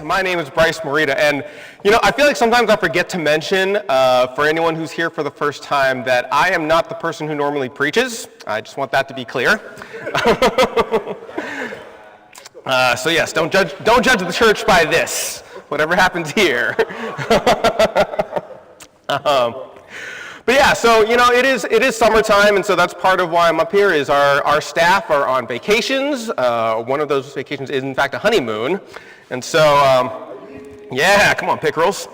My name is Bryce Morita, and I feel like sometimes I forget to mention, for anyone who's here for the first time, that I am not the person who normally preaches. I just want that to be clear. So yes, don't judge the church by this, whatever happens here. But yeah, so it is summertime, and so that's part of why I'm up here. Is our staff are on vacations. One of those vacations is in fact a honeymoon, and so yeah, come on, pickerels.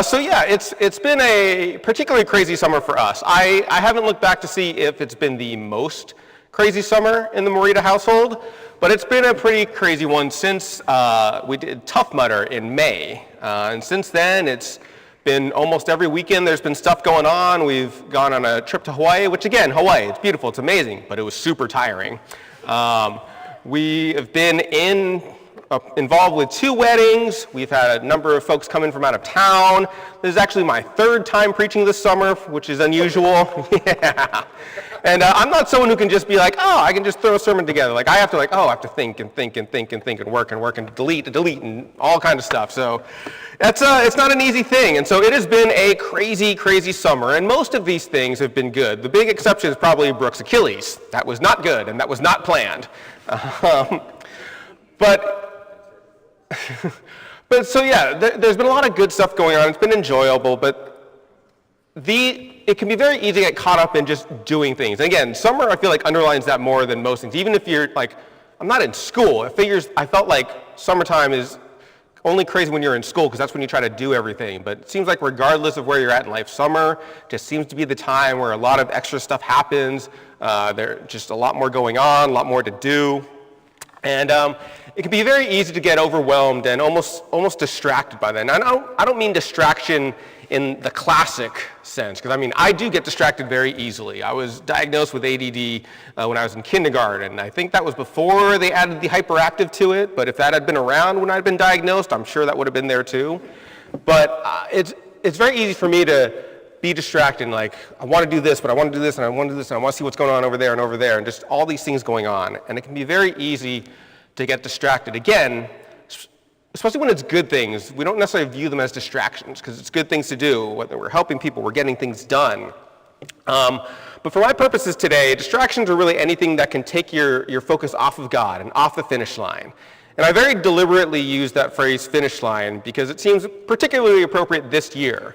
So yeah, it's been a particularly crazy summer for us. I haven't looked back to see if it's been the most crazy summer in the Morita household, but it's been a pretty crazy one since we did Tough Mudder in May, and since then it's been almost every weekend there's been stuff going on. We've gone on a trip to Hawaii, which again, Hawaii, it's beautiful, it's amazing, but it was super tiring. We have been involved with 2 weddings. We've had a number of folks come in from out of town. This is actually my 3rd time preaching this summer, which is unusual. Yeah. And I'm not someone who can just be like, I can just throw a sermon together. Like I have to think and work and delete and all kinds of stuff. So it's not an easy thing. And so it has been a crazy, crazy summer. And most of these things have been good. The big exception is probably Brooke's Achilles. That was not good and that was not planned. But so yeah, there's been a lot of good stuff going on. It's been enjoyable, but it can be very easy to get caught up in just doing things. And again, summer I feel like underlines that more than most things. Even if you're like, I'm not in school. I felt like summertime is only crazy when you're in school because that's when you try to do everything. But it seems like regardless of where you're at in life, summer just seems to be the time where a lot of extra stuff happens. There's just a lot more going on, a lot more to do. And it can be very easy to get overwhelmed and almost distracted by that. And I don't mean distraction in the classic sense, because I do get distracted very easily. I was diagnosed with ADD when I was in kindergarten. I think that was before they added the hyperactive to it, but if that had been around when I'd been diagnosed, I'm sure that would have been there too. But it's very easy for me to be distracted, like, I want to do this, but I want to do this, and I want to do this, and I want to see what's going on over there, and just all these things going on. And it can be very easy to get distracted. Again, especially when it's good things, we don't necessarily view them as distractions, because it's good things to do, whether we're helping people, we're getting things done. But for my purposes today, distractions are really anything that can take your focus off of God and off the finish line. And I very deliberately use that phrase, finish line, because it seems particularly appropriate this year.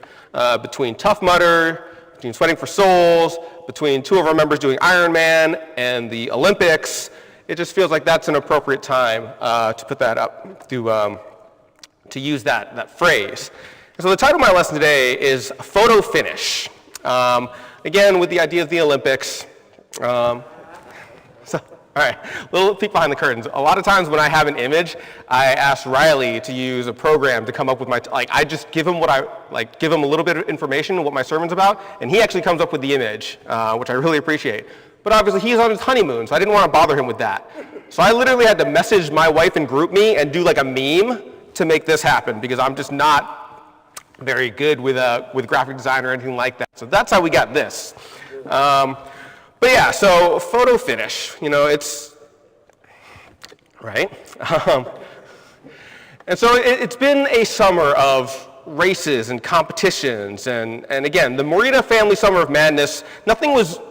Between Tough Mudder, between Sweating for Souls, between 2 of our members doing Ironman and the Olympics, it just feels like that's an appropriate time to put that up, to use that phrase. And so the title of my lesson today is Photo Finish. Again, with the idea of the Olympics. All right, little peek behind the curtains. A lot of times when I have an image, I ask Riley to use a program to come up with I just give him give him a little bit of information, what my sermon's about, and he actually comes up with the image, which I really appreciate. But obviously he's on his honeymoon, so I didn't want to bother him with that. So I literally had to message my wife and group me and do like a meme to make this happen, because I'm just not very good with graphic design or anything like that. So that's how we got this. But yeah, so photo finish, it's, right? And so it's been a summer of races and competitions, and again, the Morita family summer of madness, nothing was,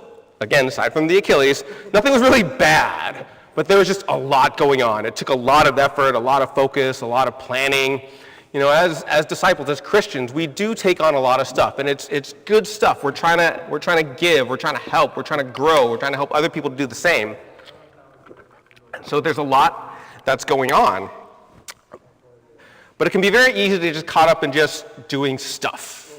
again, aside from the Achilles, nothing was really bad, but there was just a lot going on. It took a lot of effort, a lot of focus, a lot of planning. As disciples, as Christians, we do take on a lot of stuff, and it's good stuff. We're trying to give, we're trying to help, we're trying to grow, we're trying to help other people to do the same. So there's a lot that's going on. But it can be very easy to just caught up in just doing stuff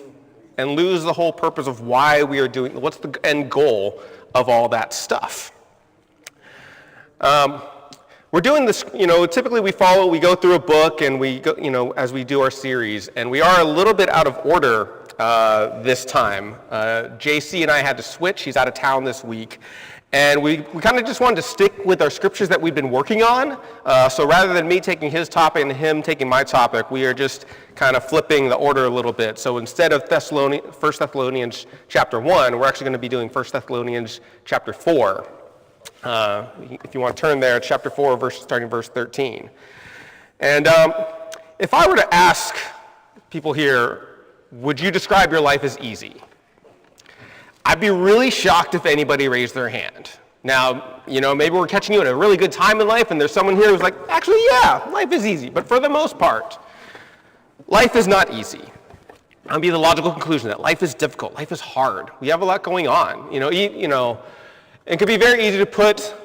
and lose the whole purpose of why we are doing, what's the end goal of all that stuff. We're doing this, typically we go through a book and we go, as we do our series, and we are a little bit out of order this time. JC and I had to switch. He's out of town this week. And we kind of just wanted to stick with our scriptures that we've been working on. So rather than me taking his topic and him taking my topic, we are just kind of flipping the order a little bit. So instead of 1 Thessalonians chapter 1, we're actually going to be doing 1 Thessalonians chapter 4. If you want to turn there, chapter 4, starting verse 13. And If I were to ask people here, would you describe your life as easy? I'd be really shocked if anybody raised their hand. Now, maybe we're catching you at a really good time in life and there's someone here who's like, actually, yeah, life is easy. But for the most part, life is not easy. That'd be the logical conclusion that life is difficult, life is hard. We have a lot going on. It could be very easy to put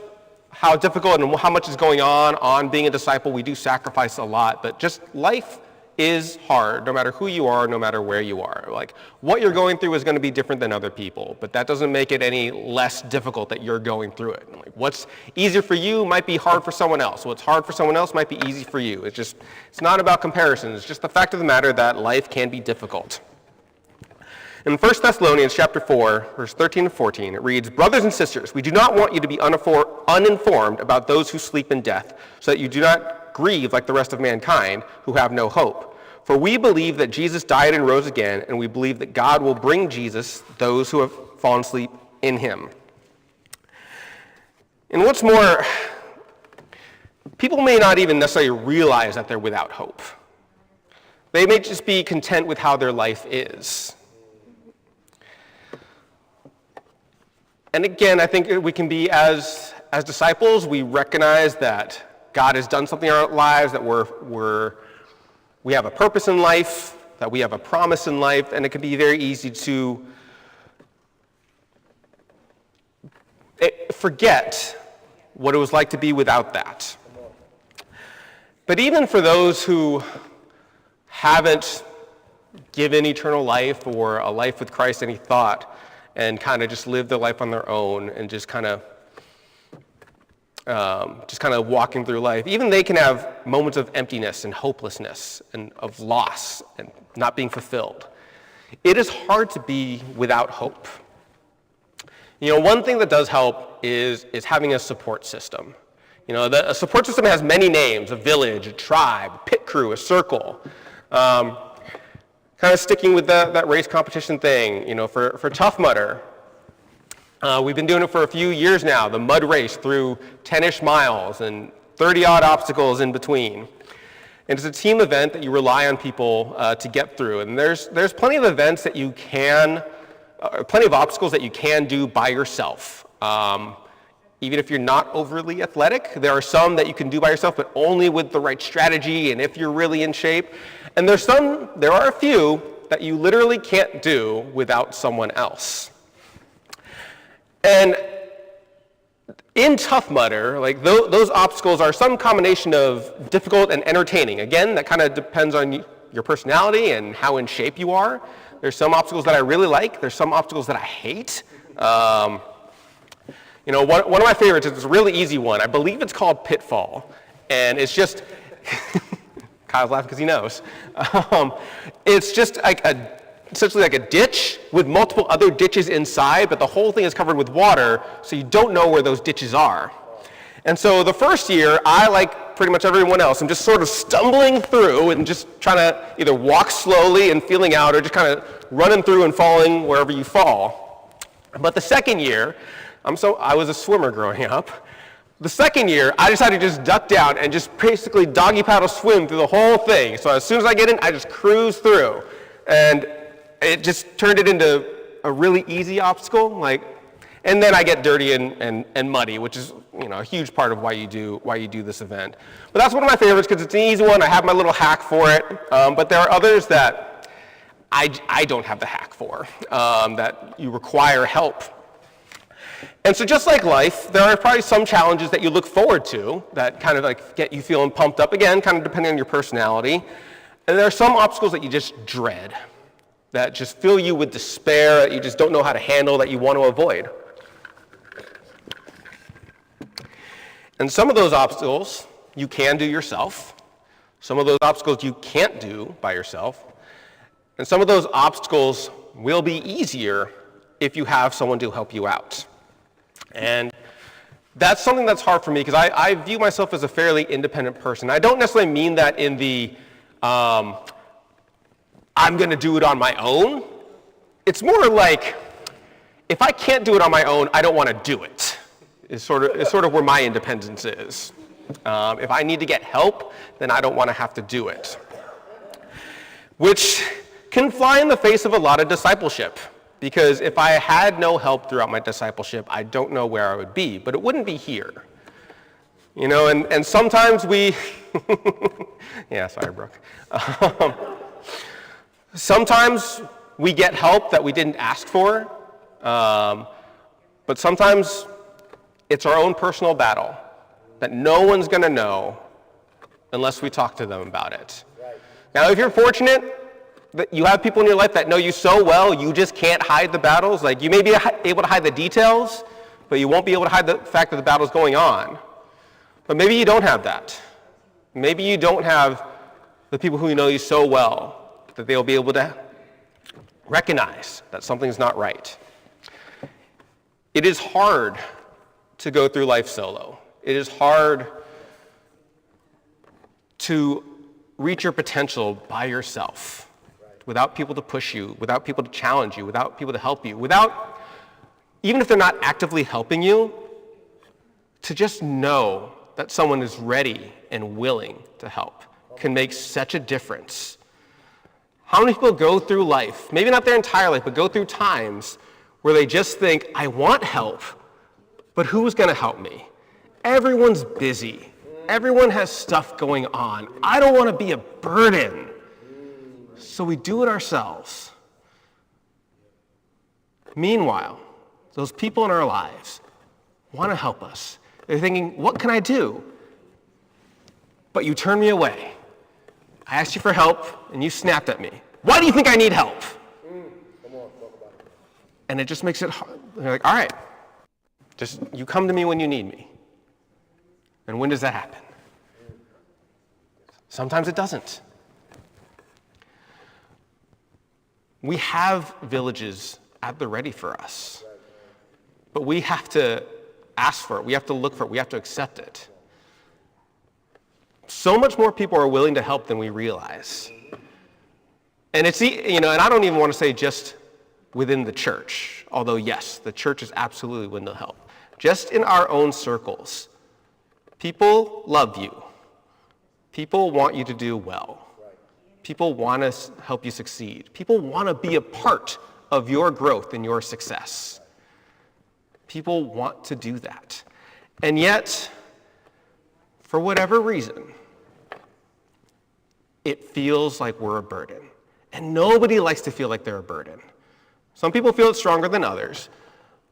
how difficult and how much is going on being a disciple. We do sacrifice a lot, but just life is hard, no matter who you are, no matter where you are. Like, what you're going through is going to be different than other people, but that doesn't make it any less difficult that you're going through it. Like, what's easier for you might be hard for someone else. What's hard for someone else might be easy for you. It's not about comparisons. It's just the fact of the matter that life can be difficult. In 1 Thessalonians chapter 4, verse 13 and 14, it reads, "Brothers and sisters, we do not want you to be uninformed about those who sleep in death, so that you do not grieve like the rest of mankind who have no hope. For we believe that Jesus died and rose again, and we believe that God will bring Jesus those who have fallen asleep in him." And what's more, people may not even necessarily realize that they're without hope. They may just be content with how their life is. And again, I think we can be, as disciples, we recognize that God has done something in our lives, that we have a purpose in life, that we have a promise in life, and it can be very easy to forget what it was like to be without that. But even for those who haven't given eternal life or a life with Christ any thought, and kind of just live their life on their own and just kind of walking through life, even they can have moments of emptiness and hopelessness and of loss and not being fulfilled. It is hard to be without hope. One thing that does help is having a support system. A support system has many names: a village, a tribe, a pit crew, a circle. Kind of sticking with that race competition thing, for Tough Mudder, we've been doing it for a few years now, the mud race through 10-ish miles and 30-odd obstacles in between. And it's a team event that you rely on people to get through. And there's plenty of events that you can, plenty of obstacles that you can do by yourself. Even if you're not overly athletic, there are some that you can do by yourself, but only with the right strategy and if you're really in shape. And there are a few that you literally can't do without someone else. And in Tough Mudder, those obstacles are some combination of difficult and entertaining. Again, that kind of depends on your personality and how in shape you are. There's some obstacles that I really like. There's some obstacles that I hate. One of my favorites is a really easy one. I believe it's called Pitfall. And it's just, Kyle's laughing because he knows. It's just essentially like a ditch with multiple other ditches inside, but the whole thing is covered with water, so you don't know where those ditches are. And so the first year, I, like pretty much everyone else, I'm just sort of stumbling through and just trying to either walk slowly and feeling out, or just kind of running through and falling wherever you fall. But the second year, I was a swimmer growing up. The second year, I decided to just duck down and just basically doggy paddle swim through the whole thing. So as soon as I get in, I just cruise through. And it just turned it into a really easy obstacle. And then I get dirty and muddy, which is a huge part of why you do this event. But that's one of my favorites because it's an easy one. I have my little hack for it. But there are others that I don't have the hack for, that you require help. And so just like life, there are probably some challenges that you look forward to that kind of get you feeling pumped up again, kind of depending on your personality. And there are some obstacles that you just dread, that just fill you with despair, that you just don't know how to handle, that you want to avoid. And some of those obstacles you can do yourself. Some of those obstacles you can't do by yourself. And some of those obstacles will be easier if you have someone to help you out. And that's something that's hard for me because I view myself as a fairly independent person. I don't necessarily mean that in the I'm going to do it on my own. It's more like if I can't do it on my own, I don't want to do it. Is sort of where my independence is. If I need to get help, then I don't want to have to do it. which can fly in the face of a lot of discipleship. Because if I had no help throughout my discipleship, I don't know where I would be, but it wouldn't be here. You know, and sometimes we, yeah, sorry, Brooke. Sometimes we get help that we didn't ask for, but sometimes it's our own personal battle that no one's gonna know unless we talk to them about it. Right. Now, if you're fortunate that you have people in your life that know you so well, you just can't hide the battles. Like, you may be able to hide the details, but you won't be able to hide the fact that the battle's going on. But maybe you don't have that. Maybe you don't have the people who know you so well that they'll be able to recognize that something's not right. It is hard to go through life solo. It is hard to reach your potential by yourself, without people to push you, without people to challenge you, without people to help you, without, even if they're not actively helping you, to just know that someone is ready and willing to help can make such a difference. How many people go through life, maybe not their entire life, but go through times where they just think, I want help, but who's gonna help me? Everyone's busy. Everyone has stuff going on. I don't wanna be a burden. So we do it ourselves. Meanwhile, those people in our lives want to help us. They're thinking, what can I do? But you turn me away. I asked you for help, and you snapped at me. Why do you think I need help? Come on, talk about it. And it just makes it hard. They're like, all right, just you come to me when you need me. And when does that happen? Sometimes it doesn't. We have villages at the ready for us, but we have to ask for it, we have to look for it, we have to accept it. So much more people are willing to help than we realize. And it's, you know, and I don't even want to say just within the church, although yes, the church is absolutely willing to help. Just in our own circles, people love you. People want you to do well. People want to help you succeed. People want to be a part of your growth and your success. People want to do that. And yet, for whatever reason, it feels like we're a burden. And nobody likes to feel like they're a burden. Some people feel it stronger than others,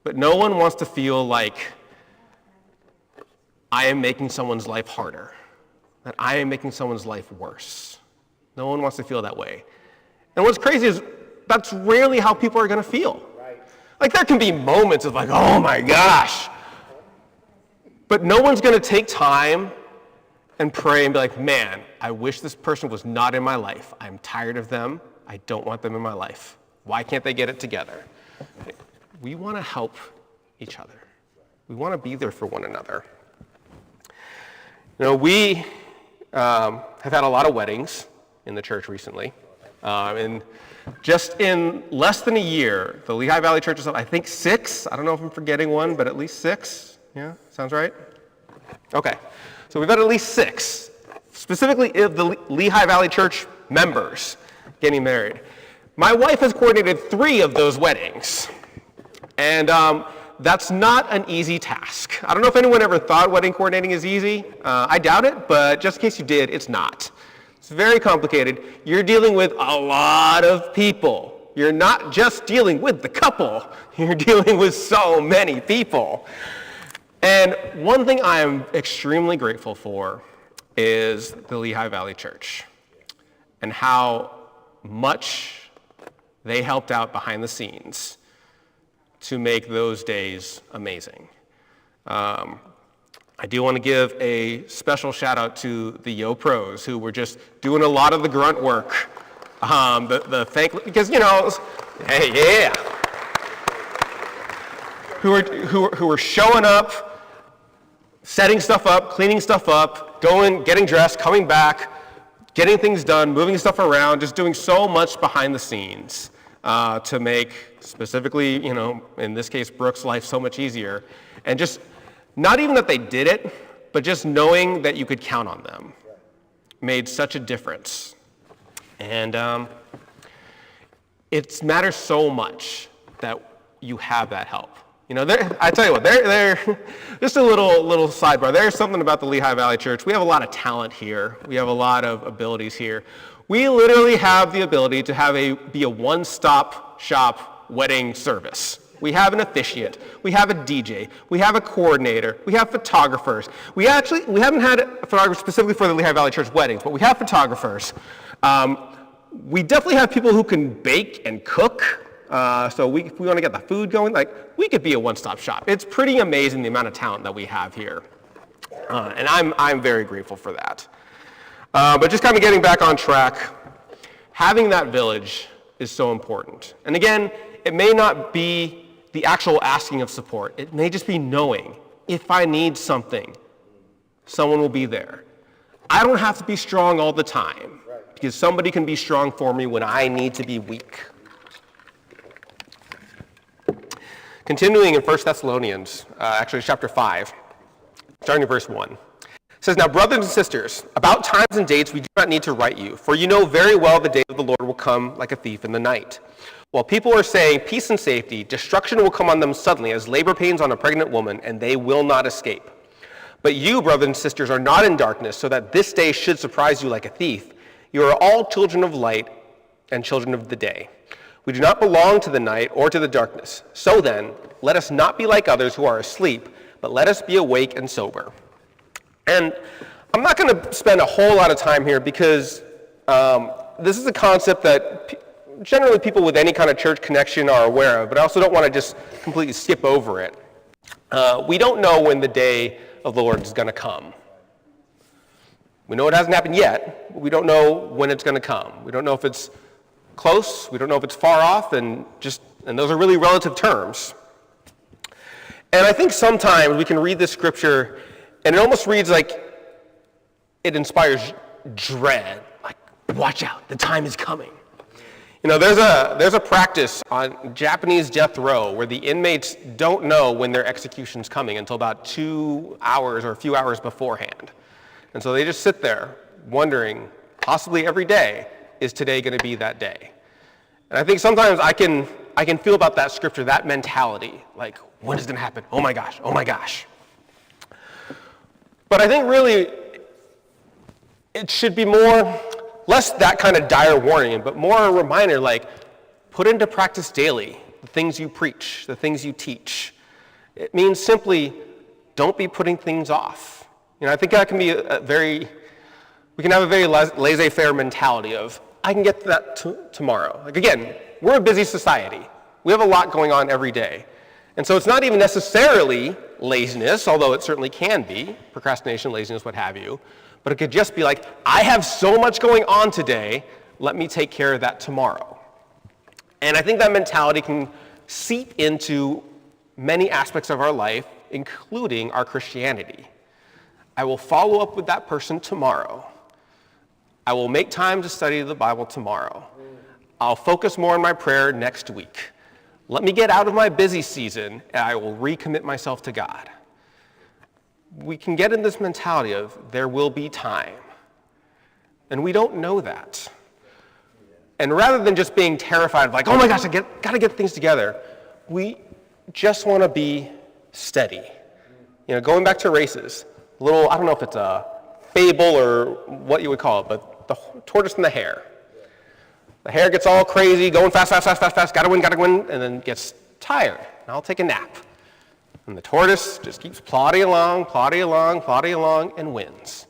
but no one wants to feel like I am making someone's life harder, that I am making someone's life worse. No one wants to feel that way. And what's crazy is that's rarely how people are going to feel. Right. Like, there can be moments of like, oh my gosh. But no one's going to take time and pray and be like, man, I wish this person was not in my life. I'm tired of them. I don't want them in my life. Why can't they get it together? We want to help each other. We want to be there for one another. You know, we have had a lot of weddings in the church recently. And just in less than a year, the Lehigh Valley Church is, I think, 6. I don't know if I'm forgetting one, but at least 6. Yeah, sounds right? Okay, so we've had at least 6, specifically of the Lehigh Valley Church members getting married. My wife has coordinated 3 of those weddings. And that's not an easy task. I don't know if anyone ever thought wedding coordinating is easy. I doubt it, but just in case you did, it's not. It's very complicated. You're dealing with a lot of people. You're not just dealing with the couple. You're dealing with so many people. And one thing I am extremely grateful for is the Lehigh Valley Church and how much they helped out behind the scenes to make those days amazing. I do want to give a special shout out to the Yo Pros who were just doing a lot of the grunt work. Because, you know, hey, yeah. Who were showing up, setting stuff up, cleaning stuff up, going, getting dressed, coming back, getting things done, moving stuff around, just doing so much behind the scenes to make, specifically, you know, in this case, Brooke's life so much easier. And just, not even that they did it, but just knowing that you could count on them made such a difference. And it matters so much that you have that help. You know, I tell you what, there. Just a little sidebar. There's something about the Lehigh Valley Church. We have a lot of talent here. We have a lot of abilities here. We literally have the ability to be a one-stop shop wedding service. We have an officiant. We have a DJ. We have a coordinator. We have photographers. We haven't had photographers specifically for the Lehigh Valley Church weddings, but we have photographers. We definitely have people who can bake and cook. So if we want to get the food going, we could be a one-stop shop. It's pretty amazing the amount of talent that we have here. And I'm very grateful for that. But just kind of getting back on track, having that village is so important. And again, it may not be the actual asking of support. It may just be knowing if I need something, someone will be there. I don't have to be strong all the time because somebody can be strong for me when I need to be weak. Continuing in 1 Thessalonians, actually chapter 5, starting in verse 1. It says, "Now brothers and sisters, about times and dates we do not need to write you, for you know very well the day of the Lord will come like a thief in the night. While people are saying peace and safety, destruction will come on them suddenly as labor pains on a pregnant woman, and they will not escape. But you, brothers and sisters, are not in darkness, so that this day should surprise you like a thief. You are all children of light and children of the day. We do not belong to the night or to the darkness. So then, let us not be like others who are asleep, but let us be awake and sober." And I'm not going to spend a whole lot of time here because this is a concept that generally people with any kind of church connection are aware of, but I also don't want to just completely skip over it. We don't know when the day of the Lord is going to come. We know it hasn't happened yet, but we don't know when it's going to come. We don't know if it's close, we don't know if it's far off, and those are really relative terms. And I think sometimes we can read this scripture and it almost reads like it inspires dread, like, watch out, the time is coming. You know, there's a practice on Japanese death row where the inmates don't know when their execution's coming until about 2 hours or a few hours beforehand. And so they just sit there wondering, possibly every day, is today going to be that day? And I think sometimes I can feel about that scripture, that mentality, like, when is it going to happen? Oh my gosh, oh my gosh. But I think really it should be less that kind of dire warning, but more a reminder, like, put into practice daily the things you preach, the things you teach. It means simply don't be putting things off. You know, I think that can be we can have a very laissez-faire mentality of, I can get to that tomorrow. Like, again, we're a busy society. We have a lot going on every day. And so it's not even necessarily laziness, although it certainly can be, procrastination, laziness, what have you. But it could just be like, I have so much going on today, let me take care of that tomorrow. And I think that mentality can seep into many aspects of our life, including our Christianity. I will follow up with that person tomorrow. I will make time to study the Bible tomorrow. I'll focus more on my prayer next week. Let me get out of my busy season, and I will recommit myself to God. We can get in this mentality of there will be time. And we don't know that. And rather than just being terrified of like, oh my gosh, gotta get things together, we just want to be steady. You know, going back to races, I don't know if it's a fable or what you would call it, but the tortoise and the hare. The hare gets all crazy, going fast, gotta win, and then gets tired. And I'll take a nap. And the tortoise just keeps plodding along, and wins.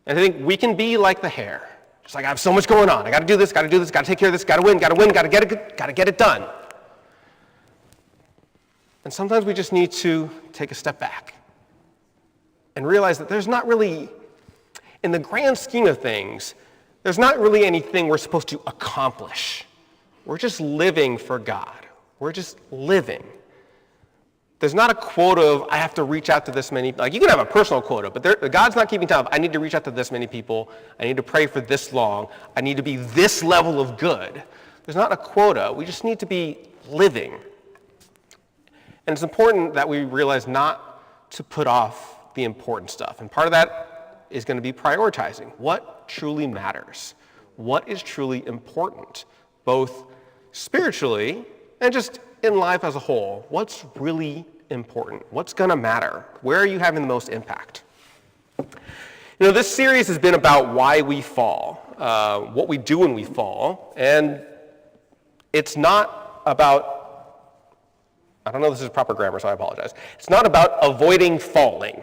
And I think we can be like the hare. Just like, I have so much going on. I gotta do this, gotta take care of this, gotta win, gotta get it done. And sometimes we just need to take a step back and realize that there's not really, in the grand scheme of things, there's not really anything we're supposed to accomplish. We're just living for God. We're just living. There's not a quota of, I have to reach out to this many, like you can have a personal quota, but God's not keeping count of, I need to reach out to this many people, I need to pray for this long, I need to be this level of good. There's not a quota, we just need to be living. And it's important that we realize not to put off the important stuff. And part of that is going to be prioritizing what truly matters. what is truly important, both spiritually and just in life as a whole. What's really important? What's going to matter? Where are you having the most impact? This series has been about why we fall, what we do when we fall, and it's not about, I don't know if this is proper grammar, so I apologize. It's not about avoiding falling.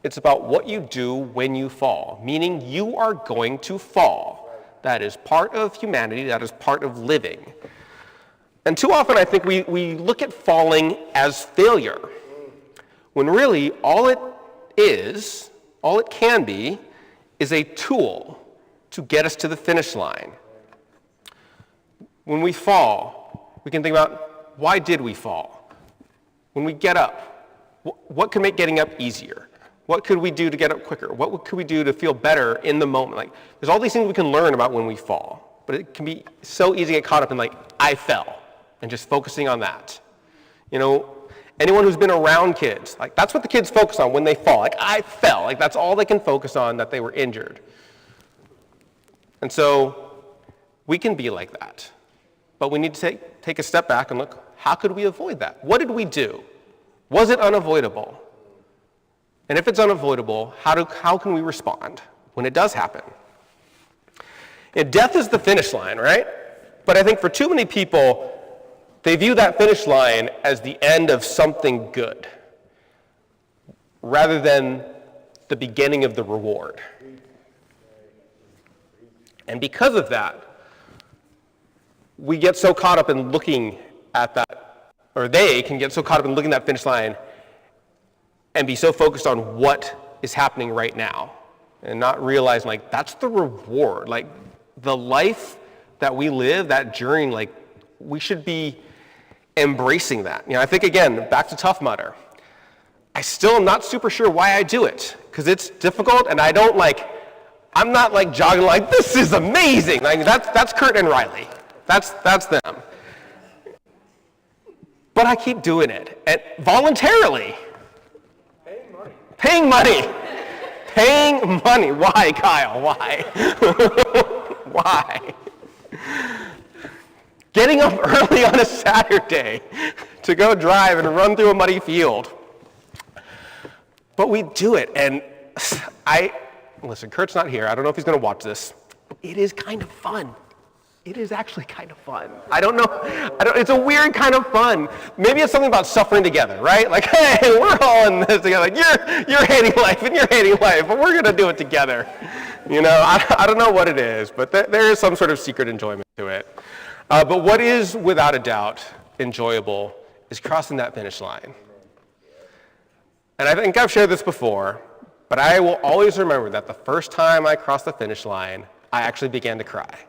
It's about what you do when you fall, meaning you are going to fall. That is part of humanity, that is part of living. And too often I think we look at falling as failure, when really all it can be, is a tool to get us to the finish line. When we fall, we can think about, why did we fall? When we get up, what can make getting up easier? What could we do to get up quicker? What could we do to feel better in the moment? There's all these things we can learn about when we fall, but it can be so easy to get caught up in I fell, and just focusing on that. Anyone who's been around kids, that's what the kids focus on when they fall. I fell. That's all they can focus on, that they were injured. And so we can be like that. But we need to take a step back and look, how could we avoid that? What did we do? Was it unavoidable? And if it's unavoidable, how can we respond when it does happen? And death is the finish line, right? But I think for too many people, they view that finish line as the end of something good, rather than the beginning of the reward. And because of that, we get so caught up in looking at that, or they can get so caught up in looking at that finish line and be so focused on what is happening right now, and not realizing that's the reward. The life that we live, that journey, we should be embracing that. I think, again, back to Tough Mudder. I still am not super sure why I do it, because it's difficult, and I'm not jogging this is amazing. That's Kurt and Riley. That's them. But I keep doing it, and voluntarily. Paying money. Why, Kyle? Why? Why? Getting up early on a Saturday to go drive and run through a muddy field. But we do it, and listen, Kurt's not here. I don't know if he's going to watch this. It is kind of fun. It is actually kind of fun. I don't know. It's a weird kind of fun. Maybe it's something about suffering together, right? Hey, we're all in this together. You're hating life and you're hating life, but we're going to do it together. I don't know what it is, but there is some sort of secret enjoyment to it. But what is, without a doubt, enjoyable is crossing that finish line. And I think I've shared this before, but I will always remember that the first time I crossed the finish line, I actually began to cry.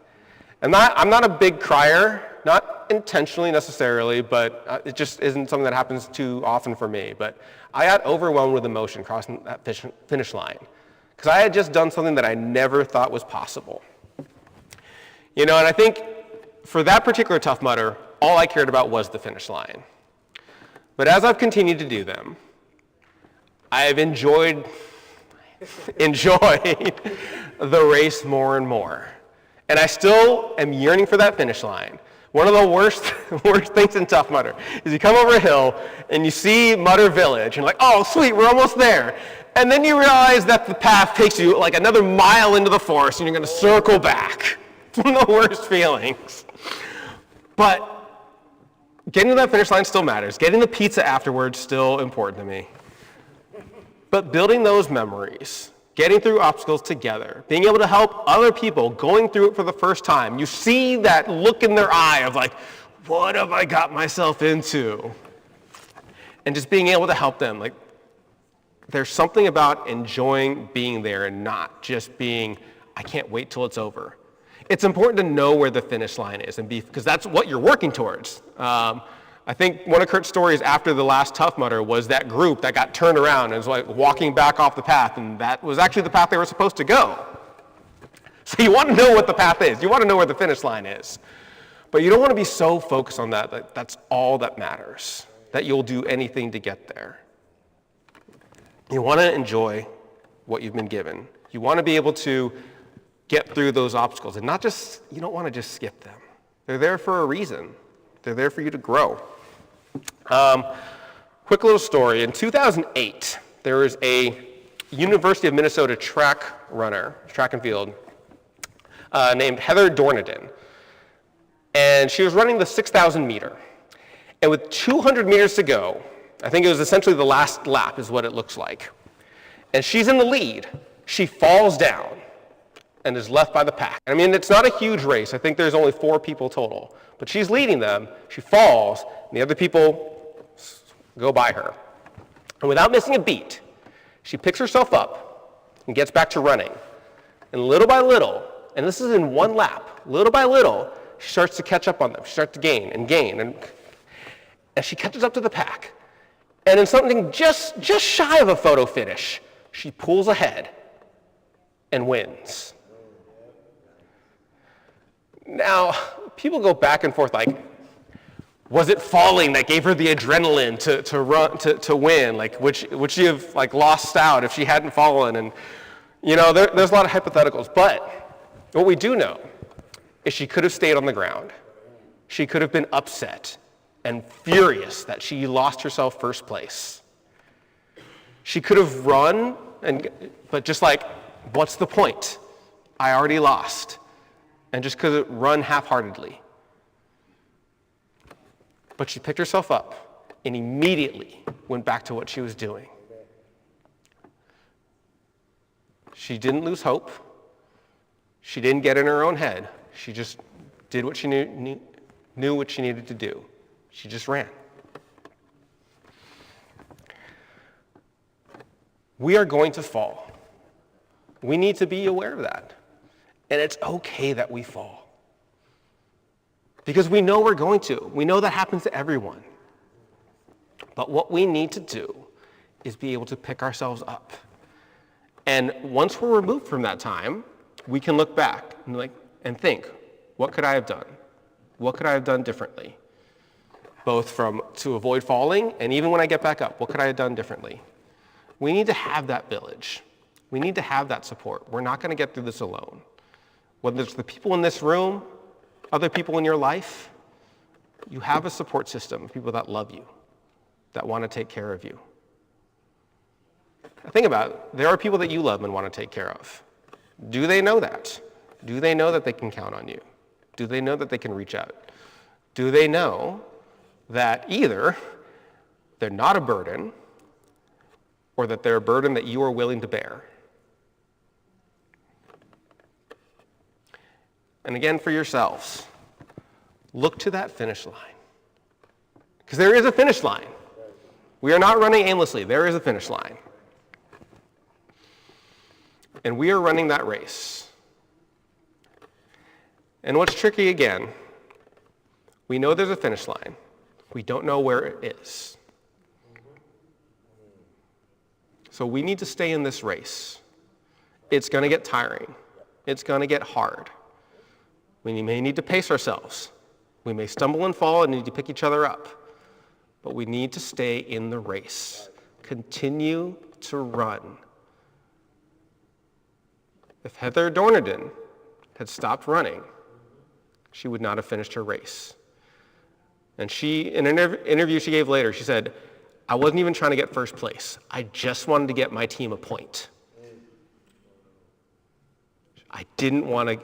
And I'm not a big crier, not intentionally necessarily, but it just isn't something that happens too often for me. But I got overwhelmed with emotion crossing that finish line, because I had just done something that I never thought was possible. And I think for that particular Tough Mudder, all I cared about was the finish line. But as I've continued to do them, I've enjoyed the race more and more. And I still am yearning for that finish line. One of the worst things in Tough Mudder is you come over a hill and you see Mudder Village, and you're like, oh, sweet, we're almost there. And then you realize that the path takes you another mile into the forest, and you're going to circle back. It's one of the worst feelings. But getting to that finish line still matters. Getting the pizza afterwards still important to me. But building those memories, getting through obstacles together, being able to help other people going through it for the first time, you see that look in their eye of what have I got myself into? And just being able to help them. There's something about enjoying being there and not just being, I can't wait till it's over. It's important to know where the finish line is, because that's what you're working towards. I think one of Kurt's stories after the last Tough Mudder was that group that got turned around and was walking back off the path, and that was actually the path they were supposed to go. So you want to know what the path is. You want to know where the finish line is. But you don't want to be so focused on that that's all that matters, that you'll do anything to get there. You want to enjoy what you've been given. You want to be able to get through those obstacles. And you don't want to just skip them. They're there for a reason. They're there for you to grow. Quick little story. In 2008, there was a University of Minnesota track and field, named Heather Dorniden. And she was running the 6,000 meter. And with 200 meters to go, I think it was essentially the last lap is what it looks like. And she's in the lead. She falls down and is left by the pack. I mean, it's not a huge race. I think there's only 4 people total. But she's leading them. She falls, and the other people go by her. And without missing a beat, she picks herself up and gets back to running. And little by little, and this is in one lap, little by little, she starts to catch up on them. She starts to gain, and she catches up to the pack. And in something just shy of a photo finish, she pulls ahead and wins. Now, people go back and forth like, was it falling that gave her the adrenaline to run to win? Like, would she have lost out if she hadn't fallen? And there's a lot of hypotheticals. But what we do know is she could have stayed on the ground. She could have been upset and furious that she lost herself first place. She could have run, but just what's the point? I already lost. And just could have run half-heartedly. But she picked herself up and immediately went back to what she was doing. She didn't lose hope. She didn't get in her own head. She just did what she knew what she needed to do. She just ran. We are going to fall. We need to be aware of that. And it's okay that we fall. Because we know we're going to. We know that happens to everyone. But what we need to do is be able to pick ourselves up. And once we're removed from that time, we can look back and think, what could I have done? What could I have done differently? Both to avoid falling, and even when I get back up, what could I have done differently? We need to have that village. We need to have that support. We're not going to get through this alone. Whether it's the people in this room, other people in your life, you have a support system of people that love you, that want to take care of you. Think about it. There are people that you love and want to take care of. Do they know that? Do they know that they can count on you? Do they know that they can reach out? Do they know that either they're not a burden or that they're a burden that you are willing to bear? And again, for yourselves, look to that finish line. Because there is a finish line. We are not running aimlessly. There is a finish line. And we are running that race. And what's tricky again, we know there's a finish line. We don't know where it is. So we need to stay in this race. It's going to get tiring. It's going to get hard. We may need to pace ourselves. We may stumble and fall and need to pick each other up. But we need to stay in the race. Continue to run. If Heather Dorniden had stopped running, she would not have finished her race. And in an interview she gave later, she said, I wasn't even trying to get first place. I just wanted to get my team a point. I didn't want to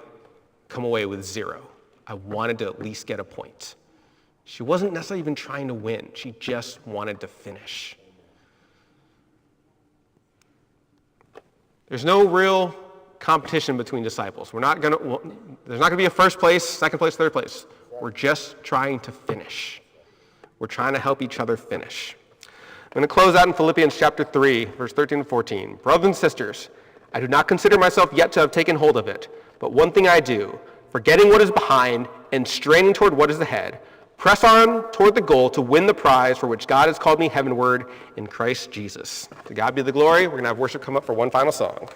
come away with 0. I wanted to at least get a point. She wasn't necessarily even trying to win. She just wanted to finish. There's no real competition between disciples. There's not going to be a first place, second place, third place. We're just trying to finish. We're trying to help each other finish. I'm going to close out in Philippians chapter 3, verse 13 and 14. Brothers and sisters, I do not consider myself yet to have taken hold of it, but one thing I do, forgetting what is behind and straining toward what is ahead, press on toward the goal to win the prize for which God has called me heavenward in Christ Jesus. To God be the glory. We're going to have worship come up for one final song.